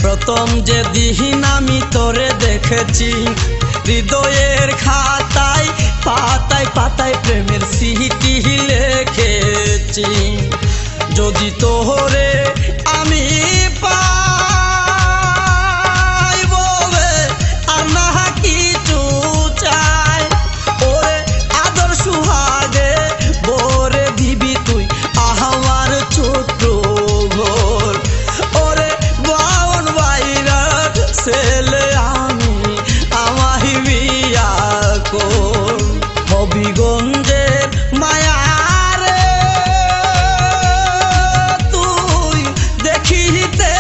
প্রথম যে দিন আমি তোরে দেখেছি, হৃদয়ের খাতায় পাতায় পাতায় প্রেমের স্মৃতি লিখেছি। যদি তোরে আমি পাই বলে আর না কিছু চাই, ওরে আদর সুহাগে বরে দিবি তুই আমার ছোট্ট ঘর। ওরে বাউন বাইরার ছেলে আমি, আমায় বিয়া কর। হবিগঞ্জের মায়া রে তুই দেখিতে